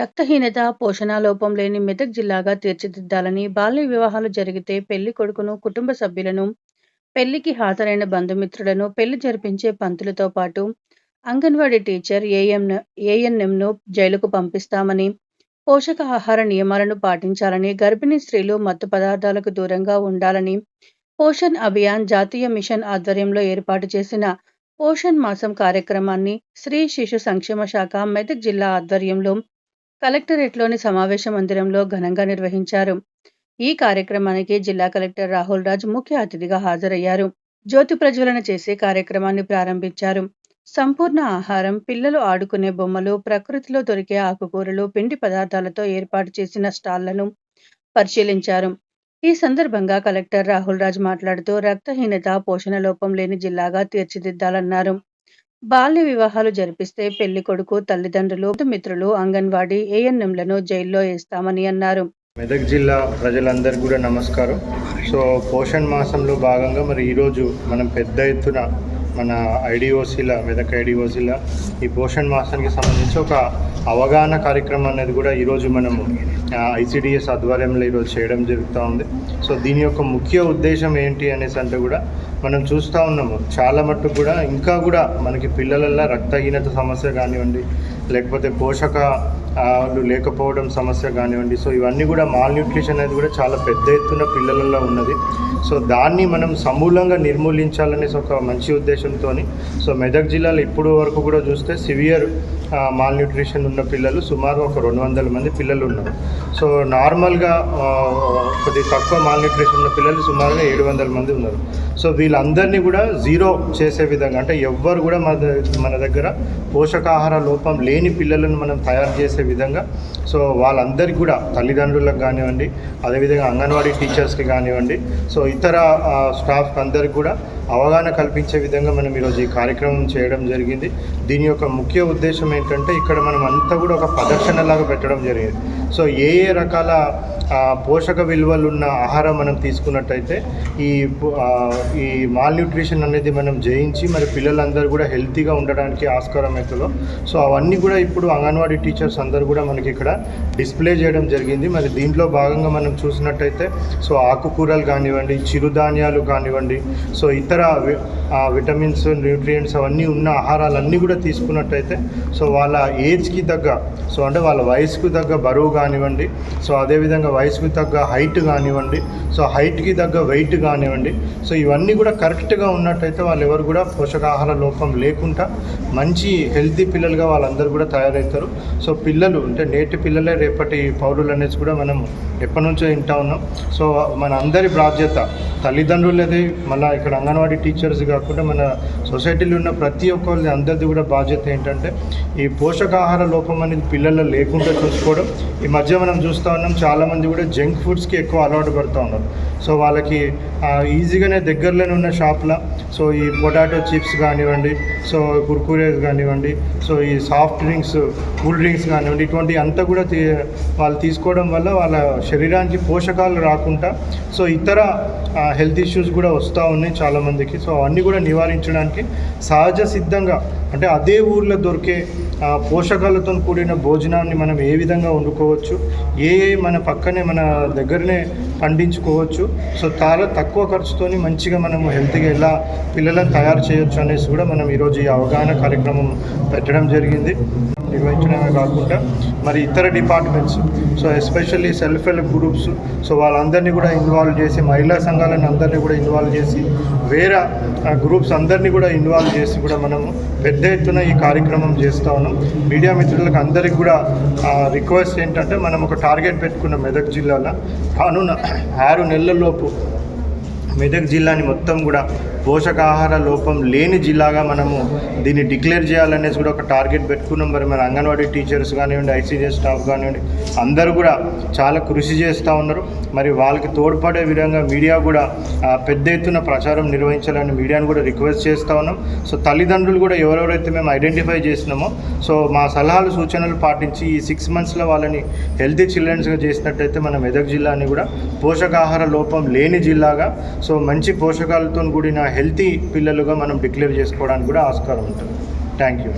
రక్తహీనత, పోషణలోపం లేని మెదక్ జిల్లాగా తీర్చిదిద్దాలని, బాల్య వివాహాలు జరిగితే పెళ్లి కొడుకును, కుటుంబ సభ్యులను, పెళ్లికి హాజరైన బంధుమిత్రులను, పెళ్లి జరిపించే పంతులతో పాటు అంగన్వాడీ టీచర్, ఏఎన్ఎంను జైలుకు పంపిస్తామని, పోషక ఆహార నియమాలను పాటించాలని, గర్భిణీ స్త్రీలు మత్తు పదార్థాలకు దూరంగా ఉండాలని, పోషణ్ అభియాన్ జాతీయ మిషన్ ఆధ్వర్యంలో ఏర్పాటు చేసిన పోషణ్ మాసం కార్యక్రమాన్ని స్త్రీ శిశు సంక్షేమ శాఖ మెదక్ జిల్లా ఆధ్వర్యంలో కలెక్టరేట్లోని సమావేశ మందిరంలో ఘనంగా నిర్వహించారు. ఈ కార్యక్రమానికి జిల్లా కలెక్టర్ రాహుల్ రాజ్ ముఖ్య అతిథిగా హాజరయ్యారు. జ్యోతి ప్రజ్వలన చేసి కార్యక్రమాన్ని ప్రారంభించారు. సంపూర్ణ ఆహారం, పిల్లలు ఆడుకునే బొమ్మలు, ప్రకృతిలో దొరికే ఆకుకూరలు, పిండి పదార్థాలతో ఏర్పాటు చేసిన స్టాళ్లను పరిశీలించారు. ఈ సందర్భంగా కలెక్టర్ రాహుల్ రాజ్ మాట్లాడుతూ రక్తహీనత, పోషణ లోపం లేని జిల్లాగా తీర్చిదిద్దాలన్నారు. బాల్య వివాహాలు జరిపిస్తే పెళ్లి కొడుకు తల్లిదండ్రులు, మిత్రులు, అంగన్వాడీ, ఏఎన్ఎంలను జైల్లో వేస్తామని అన్నారు. మెదక్ జిల్లా ప్రజలందరికీ కూడా నమస్కారం. సో పోషణ్ మాసంలో భాగంగా మరి ఈరోజు మనం పెద్ద ఎత్తున మన మెదక్ ఐడిఓసీల ఈ పోషణ్ మాసానికి సంబంధించి ఒక అవగాహన కార్యక్రమం అనేది కూడా ఈరోజు మనము ఐసిడిఎస్ ఆధ్వర్యంలో ఈరోజు చేయడం జరుగుతూ ఉంది. సో దీని యొక్క ముఖ్య ఉద్దేశం ఏంటి అనేసి అంటే కూడా మనం చూస్తూ ఉన్నాము, చాలా మట్టుకు కూడా ఇంకా కూడా మనకి పిల్లలల్లో రక్తహీనత సమస్య కానివ్వండి, లేకపోతే పోషకాలు లేకపోవడం సమస్య కానివ్వండి, సో ఇవన్నీ కూడా మాల్న్యూట్రిషన్ అనేది కూడా చాలా పెద్ద ఎత్తున పిల్లలలో ఉన్నది. సో దాన్ని మనం సమూలంగా నిర్మూలించాలనేసి ఒక మంచి ఉద్దేశంతో సో మెదక్ జిల్లాలో ఇప్పుడు వరకు కూడా చూస్తే సివియర్ మాల్న్యూట్రిషన్ ఉన్న పిల్లలు సుమారు ఒక 200 మంది పిల్లలు ఉన్నారు. సో నార్మల్గా కొద్ది తక్కువ మాల్న్యూట్రిషన్ ఉన్న పిల్లలు సుమారుగా 700 మంది ఉన్నారు. సో వీళ్ళందరినీ కూడా జీరో చేసే విధంగా, అంటే ఎవ్వరు కూడా మన దగ్గర పోషకాహార లోపం లేని పిల్లలను మనం తయారు చేసే విధంగా, సో వాళ్ళందరికీ కూడా తల్లిదండ్రులకు కానివ్వండి, అదేవిధంగా అంగన్వాడీ టీచర్స్కి కానివ్వండి, సో ఇతర స్టాఫ్కి అందరికీ కూడా అవగాహన కల్పించే విధంగా మనం ఈరోజు ఈ కార్యక్రమం చేయడం జరిగింది. దీని యొక్క ముఖ్య ఉద్దేశం ఏంటంటే ఇక్కడ మనం అంతా కూడా ఒక ప్రదర్శనలాగా పెట్టడం జరిగింది. సో ఏ రకాల పోషక విలువలు ఉన్న ఆహారం మనం తీసుకున్నట్టయితే ఈ మాల్న్యూట్రిషన్ అనేది మనం జయించి మరి పిల్లలందరూ కూడా హెల్తీగా ఉండడానికి ఆస్కారం అవుతుందో, సో అవన్నీ కూడా ఇప్పుడు అంగన్వాడీ టీచర్స్ అందరూ కూడా మనకి ఇక్కడ డిస్ప్లే చేయడం జరిగింది. మరి దీంట్లో భాగంగా మనం చూసినట్టయితే సో ఆకుకూరలు కానివ్వండి, చిరుధాన్యాలు కానివ్వండి, సో ఇతర విటమిన్స్, న్యూట్రియంట్స్ అవన్నీ ఉన్న ఆహారాలన్నీ కూడా తీసుకున్నట్టయితే సో వాళ్ళ ఏజ్కి తగ్గ, సో అంటే వాళ్ళ వయసుకు తగ్గ బరువు కానివ్వండి, సో అదేవిధంగా వయసుకు తగ్గ హైట్ కానివ్వండి, సో హైట్కి తగ్గ వెయిట్ కానివ్వండి, సో ఇవన్నీ కూడా కరెక్ట్గా ఉన్నట్టయితే వాళ్ళు ఎవరు కూడా పోషకాహార లోపం లేకుండా మంచి హెల్తీ పిల్లలుగా వాళ్ళందరూ కూడా తయారవుతారు. సో పిల్లలు అంటే నేటి పిల్లలే రేపటి పౌరులు అనేసి కూడా మనం ఎప్పటి నుంచో వింటా ఉన్నాం. సో మన అందరి బాధ్యత, తల్లిదండ్రులది, మళ్ళీ ఇక్కడ అంగన్వాడీ టీచర్స్ కాకుండా మన సొసైటీలో ఉన్న ప్రతి ఒక్కరి అందరిది కూడా బాధ్యత ఏంటంటే ఈ పోషకాహార లోపం అనేది పిల్లల్లో లేకుండా చూసుకోవడం. ఈ మధ్య మనం చూస్తూ ఉన్నాం, చాలామంది కూడా జంక్ ఫుడ్స్కి ఎక్కువ అలవాటు పడుతూ ఉన్నారు. సో వాళ్ళకి ఈజీగానే దగ్గరలోనే ఉన్న షాప్లో సో ఈ పొటాటో చిప్స్ కానివ్వండి, సో కుర్కురేస్ కానివ్వండి, సో ఈ సాఫ్ట్ డ్రింక్స్, కూల్ డ్రింక్స్ కానివ్వండి, ఇటువంటి అంతా కూడా వాళ్ళు తీసుకోవడం వల్ల వాళ్ళ శరీరానికి పోషకాలు రాకుండా సో ఇతర హెల్త్ ఇష్యూస్ కూడా వస్తూ ఉన్నాయి చాలామందికి. సో అవన్నీ కూడా నివారించడానికి సహజ సిద్ధంగా, అంటే అదే ఊర్లో దొరికే పోషకాలతో కూడిన భోజనాన్ని మనం ఏ విధంగా వండుకోవచ్చు, మన పక్కనే మన దగ్గరనే పండించుకోవచ్చు, సో చాలా తక్కువ ఖర్చుతోని మంచిగా మనము హెల్త్గా ఎలా పిల్లలను తయారు చేయొచ్చు అనేసి కూడా మనం ఈరోజు ఈ అవగాహన కార్యక్రమం పెట్టడం జరిగింది. నిర్వహించడమే కాకుండా మరి ఇతర departments, so especially self help groups, so వాళ్ళందరినీ కూడా ఇన్వాల్వ్ చేసి, మహిళా సంఘాలను అందరినీ కూడా ఇన్వాల్వ్ చేసి, వేరే గ్రూప్స్ అందరినీ కూడా ఇన్వాల్వ్ చేసి కూడా మనము పెద్ద ఎత్తున ఈ కార్యక్రమం చేస్తూ ఉన్నాం. మీడియా మిత్రులకు అందరికీ కూడా రిక్వెస్ట్ ఏంటంటే, మనం ఒక టార్గెట్ పెట్టుకున్న మెదక్ జిల్లాలో రానున్న 6 నెలలలోపు మెదక్ జిల్లాని మొత్తం కూడా పోషకాహార లోపం లేని జిల్లాగా మనము దీన్ని డిక్లేర్ చేయాలనేసి కూడా ఒక టార్గెట్ పెట్టుకున్నాం. మరి మన అంగన్వాడీ టీచర్స్ కానివ్వండి, ఐసీడీఎస్ స్టాఫ్ కానివ్వండి, అందరూ కూడా చాలా కృషి చేస్తూ ఉన్నారు. మరి వాళ్ళకి తోడ్పడే విధంగా మీడియా కూడా పెద్ద ఎత్తున ప్రచారం నిర్వహించాలని మీడియాను కూడా రిక్వెస్ట్ చేస్తూ ఉన్నాం. సో తల్లిదండ్రులు కూడా ఎవరెవరైతే మేము ఐడెంటిఫై చేసినామో సో మా సలహాలు సూచనలు పాటించి ఈ 6 monthsలో వాళ్ళని హెల్తీ చిల్డ్రన్స్గా చేసినట్టయితే మన మెదక్ జిల్లాని కూడా పోషకాహార లోపం లేని జిల్లాగా, సో మంచి పోషకాలతో కూడిన హెల్తీ పిల్లలుగా మనం డిక్లేర్ చేసుకోవడానికి కూడా ఆస్కారం ఉంటుంది. Thank you.